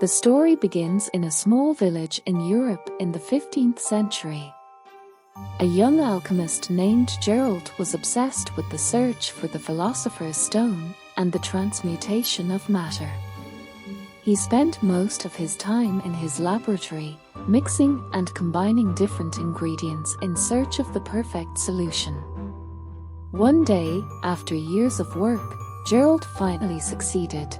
The story begins in a small village in Europe in the 15th century. A young alchemist named Geralt was obsessed with the search for the Philosopher's Stone and the transmutation of matter. He spent most of his time in his laboratory, mixing and combining different ingredients in search of the perfect solution. One day, after years of work, Geralt finally succeeded.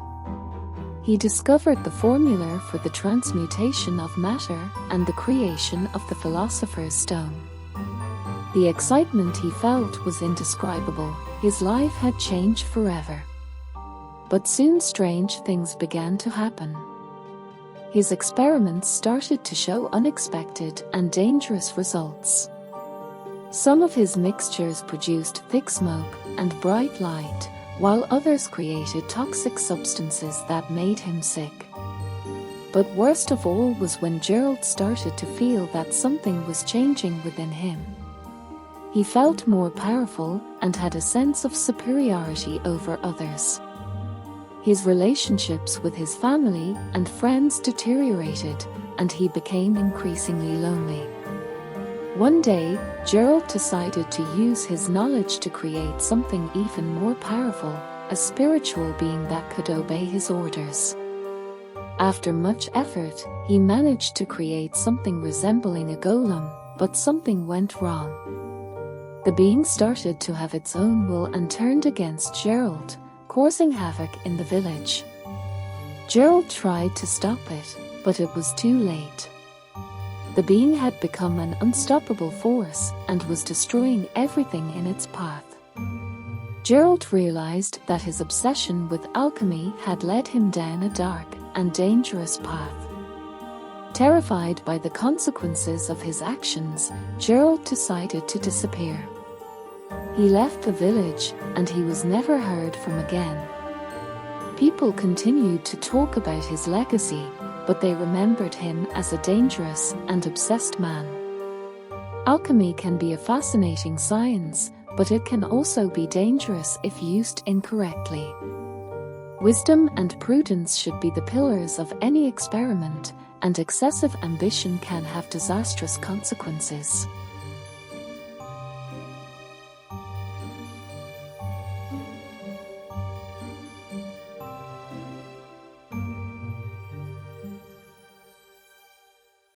He discovered the formula for the transmutation of matter and the creation of the Philosopher's Stone. The excitement he felt was indescribable. His life had changed forever. But soon strange things began to happen. His experiments started to show unexpected and dangerous results. Some of his mixtures produced thick smoke and bright light, while others created toxic substances that made him sick. But worst of all was when Geralt started to feel that something was changing within him. He felt more powerful and had a sense of superiority over others. His relationships with his family and friends deteriorated, and he became increasingly lonely. One day, Geralt decided to use his knowledge to create something even more powerful, a spiritual being that could obey his orders. After much effort, he managed to create something resembling a golem, but something went wrong. The being started to have its own will and turned against Geralt, causing havoc in the village. Geralt tried to stop it, but it was too late. The being had become an unstoppable force and was destroying everything in its path. Geralt realized that his obsession with alchemy had led him down a dark and dangerous path. Terrified by the consequences of his actions, Geralt decided to disappear. He left the village, and he was never heard from again. People continued to talk about his legacy, but they remembered him as a dangerous and obsessed man. Alchemy can be a fascinating science, but it can also be dangerous if used incorrectly. Wisdom and prudence should be the pillars of any experiment, and excessive ambition can have disastrous consequences.